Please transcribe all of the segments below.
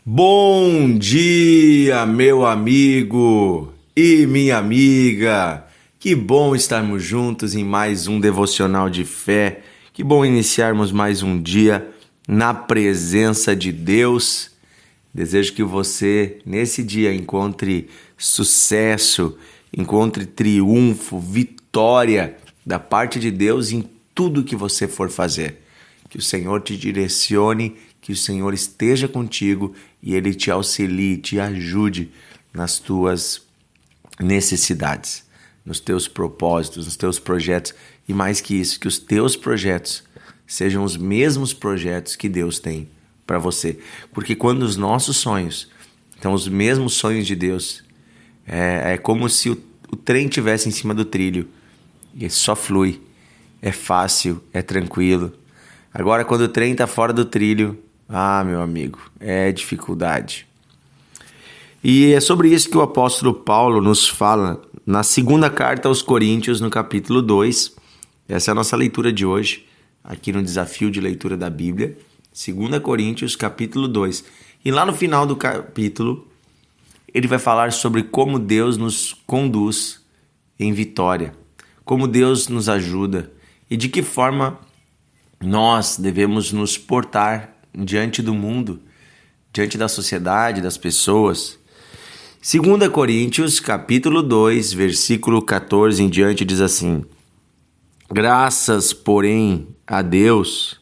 Bom dia, meu amigo e minha amiga. Que bom estarmos juntos em mais um devocional de fé. Que bom iniciarmos mais um dia na presença de Deus. Desejo que você, nesse dia, encontre sucesso, encontre triunfo, vitória da parte de Deus em tudo que você for fazer. Que o Senhor te direcione, que o Senhor esteja contigo e Ele te auxilie, te ajude nas tuas necessidades, nos teus propósitos, nos teus projetos e mais que isso, que os teus projetos sejam os mesmos projetos que Deus tem para você. Porque quando os nossos sonhos são os mesmos sonhos de Deus, é como se o trem estivesse em cima do trilho e só flui, é fácil, é tranquilo. Agora, quando o trem está fora do trilho, meu amigo, é dificuldade. E é sobre isso que o apóstolo Paulo nos fala na segunda carta aos Coríntios, no capítulo 2. Essa é a nossa leitura de hoje, aqui no desafio de leitura da Bíblia. 2 Coríntios, capítulo 2. E lá no final do capítulo, ele vai falar sobre como Deus nos conduz em vitória, como Deus nos ajuda e de que forma nós devemos nos portar diante do mundo, diante da sociedade, das pessoas. 2 Coríntios, capítulo 2, versículo 14 em diante, diz assim: Graças, porém, a Deus,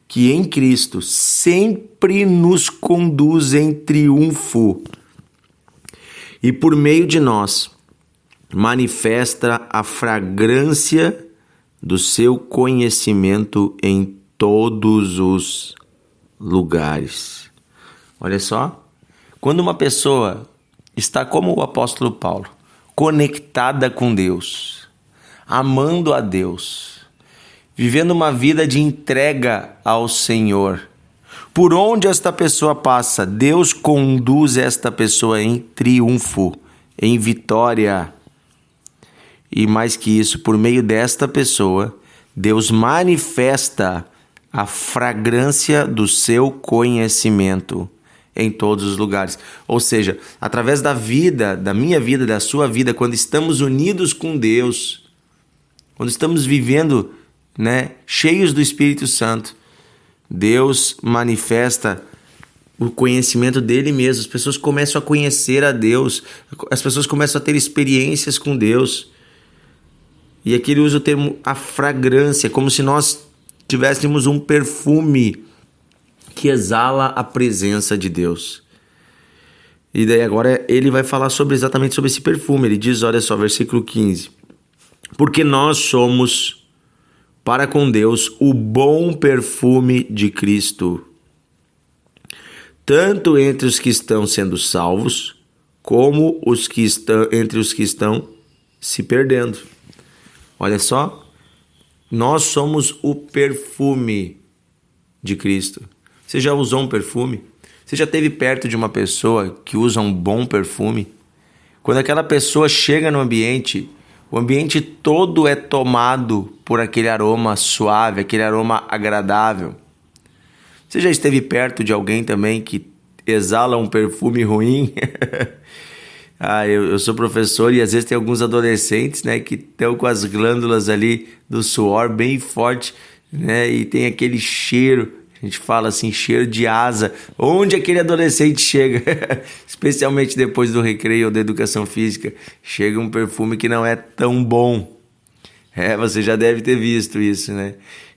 que em Cristo sempre nos conduz em triunfo e por meio de nós manifesta a fragrância do seu conhecimento em todos os lugares. Olha só, quando uma pessoa está como o apóstolo Paulo, conectada com Deus, amando a Deus, vivendo uma vida de entrega ao Senhor, por onde esta pessoa passa, Deus conduz esta pessoa em triunfo, em vitória. E mais que isso, por meio desta pessoa, Deus manifesta a fragrância do seu conhecimento em todos os lugares. Ou seja, através da vida, da minha vida, da sua vida, quando estamos unidos com Deus, quando estamos vivendo, cheios do Espírito Santo, Deus manifesta o conhecimento dele mesmo. As pessoas começam a conhecer a Deus, as pessoas começam a ter experiências com Deus. E aqui ele usa o termo a fragrância, como se nós tivéssemos um perfume que exala a presença de Deus. E daí agora ele vai falar exatamente sobre esse perfume. Ele diz, olha só, versículo 15. Porque nós somos, para com Deus, o bom perfume de Cristo, tanto entre os que estão sendo salvos, como entre os que estão se perdendo. Olha só, nós somos o perfume de Cristo. Você já usou um perfume? Você já esteve perto de uma pessoa que usa um bom perfume? Quando aquela pessoa chega no ambiente, o ambiente todo é tomado por aquele aroma suave, aquele aroma agradável. Você já esteve perto de alguém também que exala um perfume ruim? Eu sou professor e às vezes tem alguns adolescentes, que estão com as glândulas ali do suor bem forte, e tem aquele cheiro, a gente fala assim, cheiro de asa. Onde aquele adolescente chega, especialmente depois do recreio ou da educação física, chega um perfume que não é tão bom. Você já deve ter visto isso,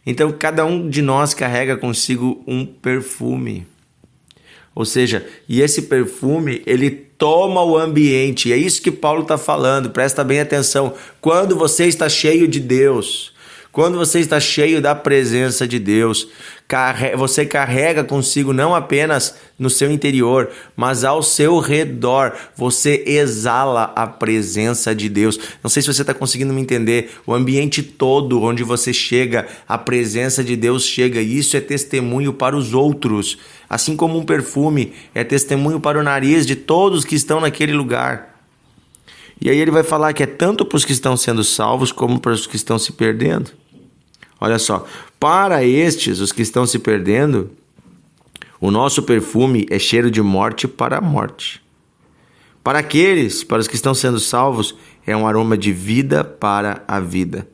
Então, cada um de nós carrega consigo um perfume. Ou seja, e esse perfume, ele toma o ambiente. E é isso que Paulo está falando, presta bem atenção. Quando você está cheio de Deus, quando você está cheio da presença de Deus, você carrega consigo não apenas no seu interior, mas ao seu redor. Você exala a presença de Deus. Não sei se você está conseguindo me entender. O ambiente todo onde você chega, a presença de Deus chega. E isso é testemunho para os outros. Assim como um perfume é testemunho para o nariz de todos que estão naquele lugar. E aí ele vai falar que é tanto para os que estão sendo salvos como para os que estão se perdendo. Olha só, para estes, os que estão se perdendo, O nosso perfume é cheiro de morte para a morte. Para os que estão sendo salvos, é um aroma de vida para a vida.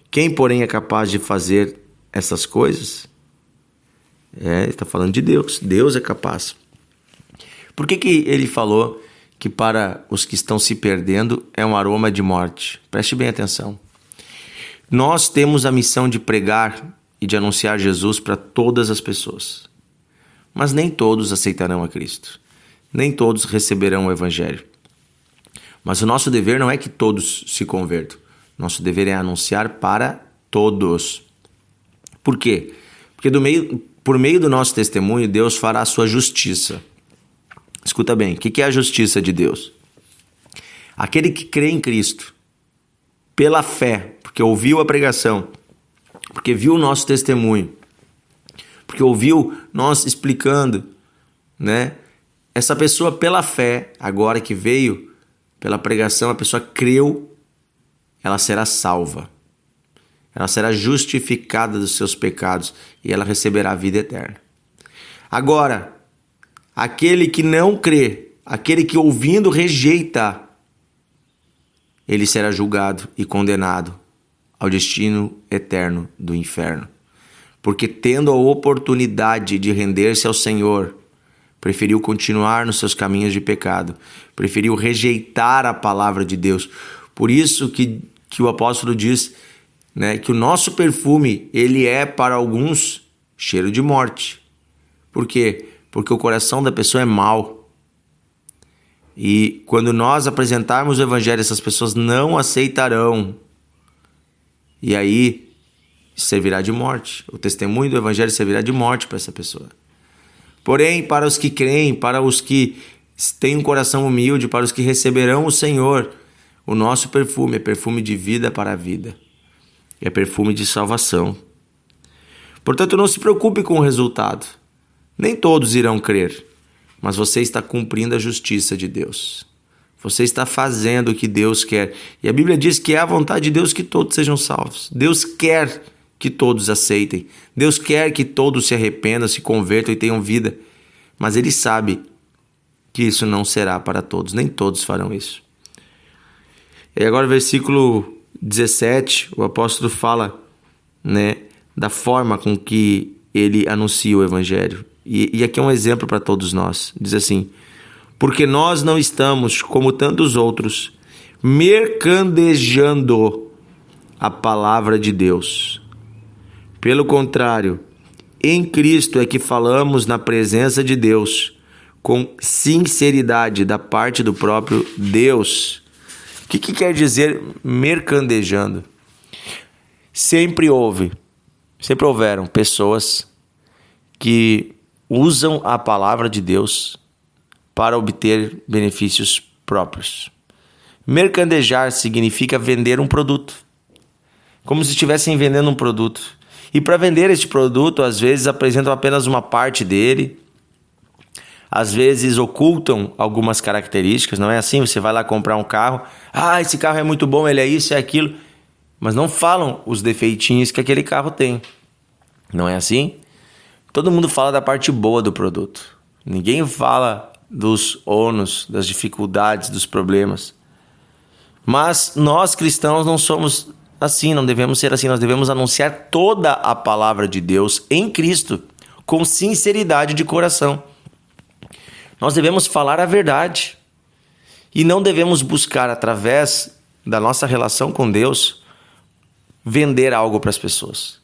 Quem, porém, é capaz de fazer essas coisas? Ele está falando de Deus. Deus é capaz. Por que ele falou que para os que estão se perdendo é um aroma de morte? Preste bem atenção. Nós temos a missão de pregar e de anunciar Jesus para todas as pessoas. Mas nem todos aceitarão a Cristo. Nem todos receberão o Evangelho. Mas o nosso dever não é que todos se convertam. Nosso dever é anunciar para todos. Por quê? Porque por meio do nosso testemunho, Deus fará a sua justiça. Escuta bem, o que é a justiça de Deus? Aquele que crê em Cristo, pela fé, porque ouviu a pregação, porque viu o nosso testemunho, porque ouviu nós explicando, né? Essa pessoa, pela fé, agora que veio, pela pregação, a pessoa creu, ela será salva. Ela será justificada dos seus pecados e ela receberá a vida eterna. Agora, aquele que não crê, aquele que ouvindo rejeita, ele será julgado e condenado ao destino eterno do inferno. Porque tendo a oportunidade de render-se ao Senhor, preferiu continuar nos seus caminhos de pecado, preferiu rejeitar a palavra de Deus. Por isso que o apóstolo diz, né, que o nosso perfume, ele é para alguns cheiro de morte. Por quê? Porque o coração da pessoa é mau. E quando nós apresentarmos o Evangelho, essas pessoas não aceitarão. E aí servirá de morte. O testemunho do Evangelho servirá de morte para essa pessoa. Porém, para os que creem, para os que têm um coração humilde, para os que receberão o Senhor, o nosso perfume é perfume de vida para a vida. É perfume de salvação. Portanto, não se preocupe com o resultado. Nem todos irão crer, mas você está cumprindo a justiça de Deus. Você está fazendo o que Deus quer. E a Bíblia diz que é a vontade de Deus que todos sejam salvos. Deus quer que todos aceitem. Deus quer que todos se arrependam, se convertam e tenham vida. Mas Ele sabe que isso não será para todos. Nem todos farão isso. E agora, versículo 17, o apóstolo fala, né, da forma com que ele anuncia o Evangelho. E aqui é um exemplo para todos nós. Diz assim: porque nós não estamos, como tantos outros, mercadejando a palavra de Deus. Pelo contrário, em Cristo é que falamos na presença de Deus, com sinceridade da parte do próprio Deus. O que quer dizer mercadejando? Sempre houveram pessoas que usam a palavra de Deus para obter benefícios próprios. Mercadejar significa vender um produto, como se estivessem vendendo um produto. E para vender este produto, às vezes apresentam apenas uma parte dele, às vezes ocultam algumas características, não é assim? Você vai lá comprar um carro, esse carro é muito bom, ele é isso, é aquilo, mas não falam os defeitinhos que aquele carro tem, não é assim? Todo mundo fala da parte boa do produto, ninguém fala dos ônus, das dificuldades, dos problemas. Mas nós cristãos não somos assim, não devemos ser assim. Nós devemos anunciar toda a palavra de Deus em Cristo, com sinceridade de coração. Nós devemos falar a verdade e não devemos buscar, através da nossa relação com Deus, vender algo para as pessoas,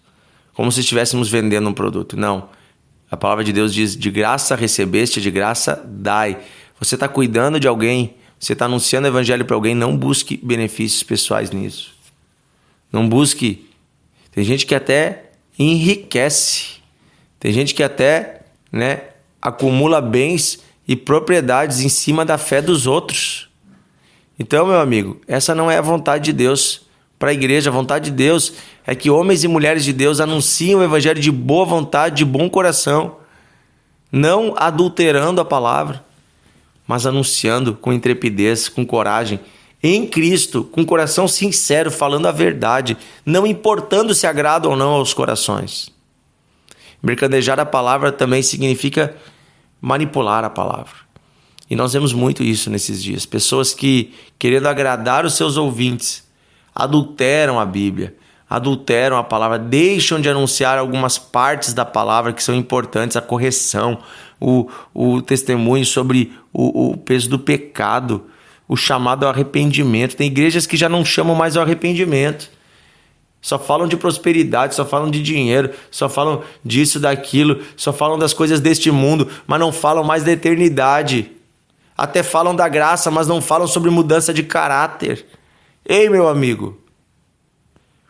como se estivéssemos vendendo um produto. Não. A palavra de Deus diz: de graça recebeste, de graça dai. Você está cuidando de alguém, você está anunciando o Evangelho para alguém, não busque benefícios pessoais nisso. Não busque. Tem gente que até enriquece. Tem gente que até, acumula bens e propriedades em cima da fé dos outros. Então, meu amigo, essa não é a vontade de Deus para a igreja. A vontade de Deus é que homens e mulheres de Deus anunciem o Evangelho de boa vontade, de bom coração, não adulterando a palavra, mas anunciando com intrepidez, com coragem, em Cristo, com coração sincero, falando a verdade, não importando se agrada ou não aos corações. Mercadejar a palavra também significa manipular a palavra. E nós vemos muito isso nesses dias. Pessoas que, querendo agradar os seus ouvintes, adulteram a Bíblia, adulteram a palavra, deixam de anunciar algumas partes da palavra que são importantes, a correção, o testemunho sobre o peso do pecado, o chamado ao arrependimento. Tem igrejas que já não chamam mais ao arrependimento. Só falam de prosperidade, só falam de dinheiro, só falam disso, daquilo, só falam das coisas deste mundo, mas não falam mais da eternidade. Até falam da graça, mas não falam sobre mudança de caráter. Ei, meu amigo,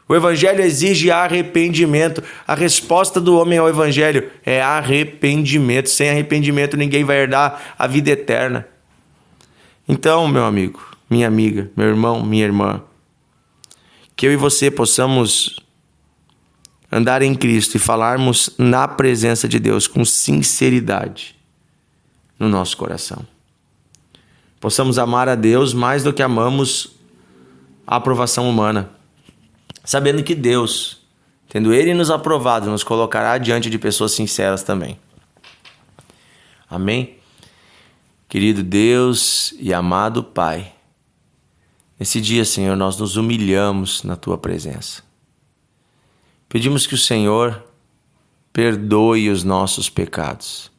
o evangelho exige arrependimento. A resposta do homem ao evangelho é arrependimento. Sem arrependimento ninguém vai herdar a vida eterna. Então, meu amigo, minha amiga, meu irmão, minha irmã, que eu e você possamos andar em Cristo e falarmos na presença de Deus com sinceridade no nosso coração. Possamos amar a Deus mais do que amamos a aprovação humana, sabendo que Deus, tendo Ele nos aprovado, nos colocará diante de pessoas sinceras também. Amém? Querido Deus e amado Pai, nesse dia, Senhor, nós nos humilhamos na Tua presença. Pedimos que o Senhor perdoe os nossos pecados.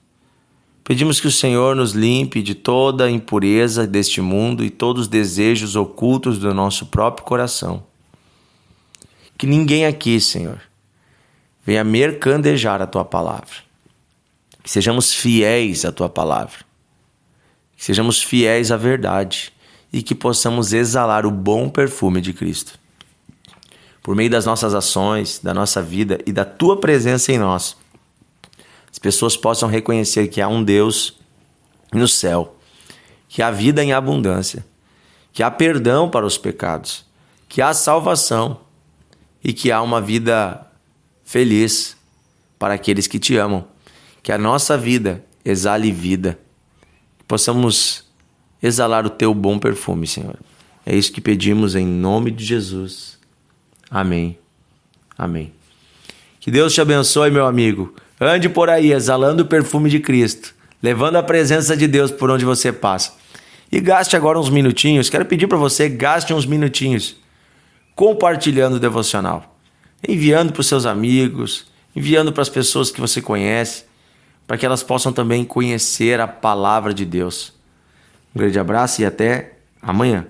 Pedimos que o Senhor nos limpe de toda a impureza deste mundo e todos os desejos ocultos do nosso próprio coração. Que ninguém aqui, Senhor, venha mercadejar a Tua palavra. Que sejamos fiéis à Tua palavra. Que sejamos fiéis à verdade. E que possamos exalar o bom perfume de Cristo. Por meio das nossas ações, da nossa vida e da Tua presença em nós, as pessoas possam reconhecer que há um Deus no céu, que há vida em abundância, que há perdão para os pecados, que há salvação e que há uma vida feliz para aqueles que Te amam. Que a nossa vida exale vida, que possamos exalar o Teu bom perfume, Senhor. É isso que pedimos em nome de Jesus. Amém. Amém. Que Deus te abençoe, meu amigo. Ande por aí exalando o perfume de Cristo, levando a presença de Deus por onde você passa. E gaste agora uns minutinhos, quero pedir para você, gaste uns minutinhos compartilhando o devocional, enviando para os seus amigos, enviando para as pessoas que você conhece, para que elas possam também conhecer a palavra de Deus. Um grande abraço e até amanhã.